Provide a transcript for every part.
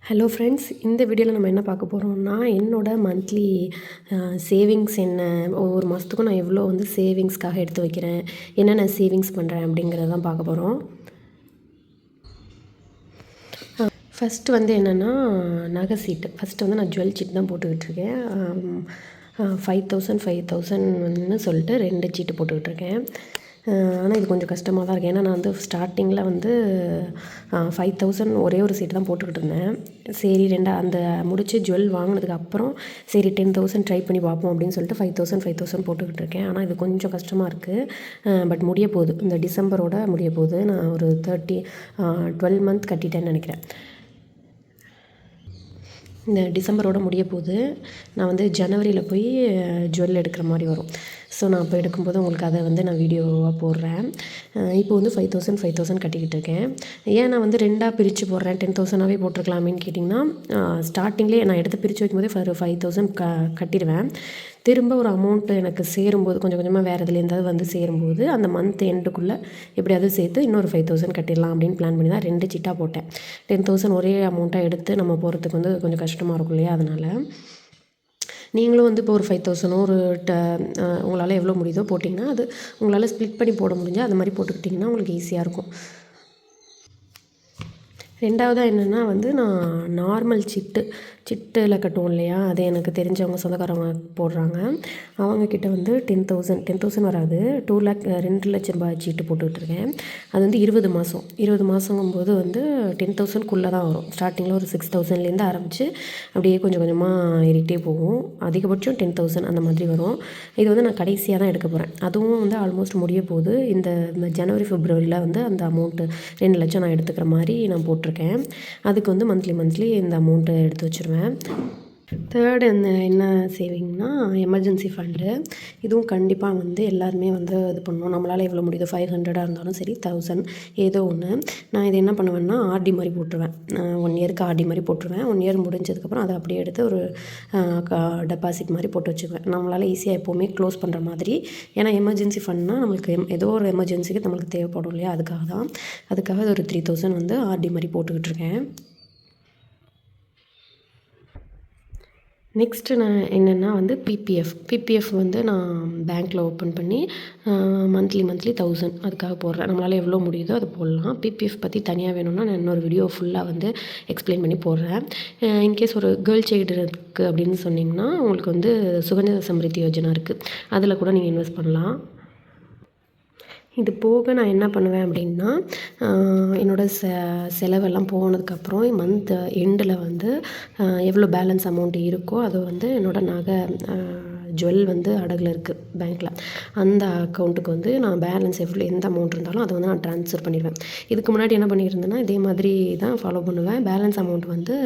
Hello friends, இந்த வீடியோவில் நம்ம என்ன பார்க்க போகிறோம்னா, என்னோடய மந்த்லி சேவிங்ஸ் என்ன, ஒவ்வொரு மாதத்துக்கும் நான் எவ்வளோ வந்து சேவிங்ஸ்க்காக எடுத்து வைக்கிறேன், என்னென்ன சேவிங்ஸ் பண்ணுறேன் அப்படிங்கிறத தான் பார்க்க போகிறோம். ஃபஸ்ட்டு வந்து என்னென்னா நகை சீட்டு. ஃபஸ்ட்டு வந்து நான் ஜுவல் சீட் தான் போட்டுக்கிட்டு இருக்கேன். 5000 சொல்லிட்டு 2 சீட்டு போட்டுக்கிட்டு இருக்கேன். ஆனால் இது கொஞ்சம் கஷ்டமாக தான் இருக்குது. ஏன்னா நான் வந்து ஸ்டார்டிங்கில் வந்து 5000 ஒரே ஒரு சீட்டு தான் போட்டுக்கிட்டு இருந்தேன். சரி அந்த முடித்து ஜுவல் வாங்கினதுக்கு அப்புறம் சரி 10000 ட்ரை பண்ணி பார்ப்போம் அப்படின்னு சொல்லிட்டு 5000 போட்டுக்கிட்டு இருக்கேன். ஆனால் இது கொஞ்சம் கஷ்டமாக இருக்குது. பட் முடிய போகுது, இந்த டிசம்பரோட முடிய போகுது. நான் ஒரு 12 மந்த் கட்டிட்டேன்னு நினைக்கிறேன். இந்த டிசம்பரோட முடிய போகுது. நான் வந்து ஜனவரியில் போய் ஜுவல் எடுக்கிற மாதிரி வரும். ஸோ நான் அப்போ எடுக்கும்போது உங்களுக்கு அதை வந்து நான் வீடியோவாக போடுறேன். இப்போ வந்து 5000 கட்டிக்கிட்டு இருக்கேன். ஏன் நான் வந்து 2ஆக பிரித்து போடுறேன், 10000ஆகவே போட்டிருக்கலாமேன்னு கேட்டிங்கன்னா, ஸ்டார்டிங்லேயே நான் எடுத்து பிரித்து வைக்கும்போதே 5000 கட்டிடுவேன். திரும்ப ஒரு அமௌண்ட்டு எனக்கு சேரும்போது கொஞ்சம் கொஞ்சமாக வேறு எதுலேருந்தாவது வந்து சேரும்போது அந்த மந்த் எண்டுக்குள்ளே எப்படியாவது சேர்த்து இன்னொரு 5000 கட்டிடலாம் அப்படின்னு பிளான் பண்ணி தான் 2 சீட்டாக போட்டேன். 10000 ஒரே அமௌண்ட்டாக எடுத்து நம்ம போகிறதுக்கு வந்து கொஞ்சம் கஷ்டமாக இருக்கும் இல்லையா? அதனால் நீங்களும் வந்து இப்போ ஒரு 5000 உங்களால் எவ்வளோ முடியுதோ போட்டிங்கன்னா, அது உங்களால் ஸ்ப்ளிட் பண்ணி போட முடிஞ்சால் அது மாதிரி போட்டுக்கிட்டிங்கன்னா உங்களுக்கு ஈஸியாக இருக்கும். ரெண்டாவதாக என்னென்னா வந்து நான் நார்மல் சிட்டில் கட்டுவோம் இல்லையா, அது எனக்கு தெரிஞ்சவங்க சொந்தக்காரவங்க போடுறாங்க. அவங்கக்கிட்ட வந்து 10,000 வராது, 2 லட்சம் ரூபாய் சீட்டு போட்டுக்கிட்டுருக்கேன். அது வந்து 20 மாதங்கும்போது வந்து 10,000க்குள்ளே தான் வரும். ஸ்டார்டிங்கில் ஒரு 6000லேருந்து ஆரம்பித்து அப்படியே கொஞ்சம் கொஞ்சமாக ஏறிக்கிட்டே போகும். அதிகபட்சம் 10,000 அந்த மாதிரி வரும். இது வந்து நான் கடைசியாக தான் எடுக்க போகிறேன். அதுவும் வந்து ஆல்மோஸ்ட் முடிய போகுது. இந்த ஜனவரி பிப்ரவரியில் வந்து அந்த அமௌண்ட்டு 2 லட்சம் நான் எடுத்துக்கிற மாதிரி நான் போட்டிருக்கேன். அதுக்கு வந்து மந்த்லி இந்த அமௌண்ட்டை எடுத்து வச்சுருவேன். தேர்டு என்ன சேவிங்னா எமர்ஜென்சி ஃபண்டு. இதுவும் கண்டிப்பாக வந்து எல்லாருமே வந்து இது பண்ணணும். நம்மளால் எவ்வளோ முடியுதோ 500 இருந்தாலும் சரி, 1000 ஏதோ ஒன்று. நான் இது என்ன பண்ணுவேன்னா ஆர்டி மாதிரி போட்டுருவேன். 1 இயருக்கு ஆர்டி மாதிரி போட்டுருவேன். 1 இயர் முடிஞ்சதுக்கப்புறம் அதை அப்படியே எடுத்து ஒரு டெபாசிட் மாதிரி போட்டு வச்சுக்குவேன். நம்மளால் ஈஸியாக எப்போவுமே க்ளோஸ் பண்ணுற மாதிரி. ஏன்னா எமர்ஜென்சி ஃபண்ட்னால் நம்மளுக்கு ஏதோ ஒரு எமர்ஜென்சிக்கு நம்மளுக்கு தேவைப்படும் இல்லையா? அதுக்காக ஒரு 3000 வந்து ஆர்டி மாதிரி போட்டுக்கிட்டு இருக்கேன். நெக்ஸ்ட்டு நான் என்னென்னா வந்து பிபிஎஃப் வந்து நான் பேங்க்கில் ஓப்பன் பண்ணி மந்த்லி 1000 அதுக்காக போடுறேன். நம்மளால் எவ்வளோ முடியுதோ அது போடலாம். பிபிஎஃப் பற்றி தனியாக வேணும்னா நான் இன்னொரு வீடியோ ஃபுல்லாக வந்து எக்ஸ்பிளைன் பண்ணி போடுறேன். இன்கேஸ் ஒரு கேர்ள் சைல்டு இருக்குது அப்படின்னு சொன்னிங்கன்னா உங்களுக்கு வந்து சுகன்யா சம்ரித்தி யோஜனா இருக்குது, அதில் கூட நீங்கள் இன்வெஸ்ட் பண்ணலாம். இது போக நான் என்ன பண்ணுவேன் அப்படின்னா, என்னோடய செலவெல்லாம் போனதுக்கப்புறம் மந்த் எண்டில் வந்து எவ்வளோ பேலன்ஸ் அமௌண்ட் இருக்கோ அதை வந்து என்னோடய நகை ஜுவல் வந்து அடகில் இருக்குது பேங்க்கில், அந்த அக்கௌண்ட்டுக்கு வந்து நான் பேலன்ஸ் எந்த அமௌண்ட் இருந்தாலும் அதை வந்து நான் ட்ரான்ஸ்ஃபர் பண்ணிடுவேன். இதுக்கு முன்னாடி என்ன பண்ணியிருந்தேன்னா இதே மாதிரி தான் ஃபாலோ பண்ணுவேன். பேலன்ஸ் அமௌண்ட் வந்து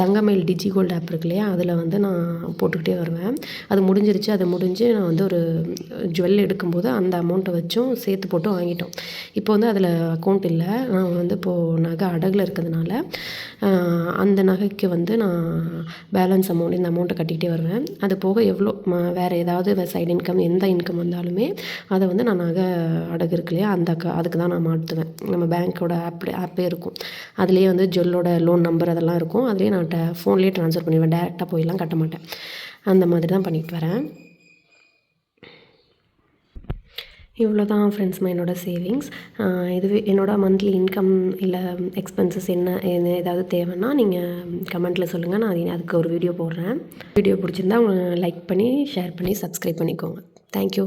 தங்கமயில் டிஜி கோல்டு ஆப் இருக்கு இல்லையா, அதில் வந்து நான் போட்டுக்கிட்டே வருவேன். அது முடிஞ்சிருச்சு. அது முடிஞ்சு நான் வந்து ஒரு ஜுவல் எடுக்கும்போது அந்த அமௌண்ட்டை வச்சும் சேர்த்து போட்டு வாங்கிட்டோம். இப்போ வந்து அதில் அக்கௌண்ட் இல்லை. நான் வந்து இப்போது நகை அடகில் இருக்கிறதுனால அந்த நகைக்கு வந்து நான் பேலன்ஸ் அமௌண்ட் இந்த அமௌண்ட்டை கட்டிகிட்டே வருவேன். அது போக எவ்வளோ வேறு ஏதாவது சைடு இன்கம் எந்த இன்கம் வந்தாலுமே அதை வந்து நான் நகை அடகு இருக்கு இல்லையா, அதுக்கு தான் நான் மாற்றுவேன். நம்ம பேங்க்கோட ஆப்பே இருக்கும். அதுலேயே வந்து ஜுவல்லோட லோன் நம்பர் அதெல்லாம் இருக்கும். அதுலேயே நான் ஃபோன்லேயே ட்ரான்ஸ்ஃபர் பண்ணிடுவேன். டேரெக்டாக போயெல்லாம் கட்ட மாட்டேன். அந்த மாதிரி தான் பண்ணிட்டு வரேன். இவ்வளோ தான் ஃப்ரெண்ட்ஸ்மா என்னோடய சேவிங்ஸ். இதுவே என்னோடய மந்த்லி இன்கம் இல்லை எக்ஸ்பென்சஸ் என்ன ஏதாவது தேவைன்னா நீங்கள் கமெண்ட்டில் சொல்லுங்கள். நான் அதுக்கு ஒரு வீடியோ போடுறேன். வீடியோ பிடிச்சிருந்தா அவங்க லைக் பண்ணி ஷேர் பண்ணி சப்ஸ்கிரைப் பண்ணிக்கோங்க. தேங்க்யூ.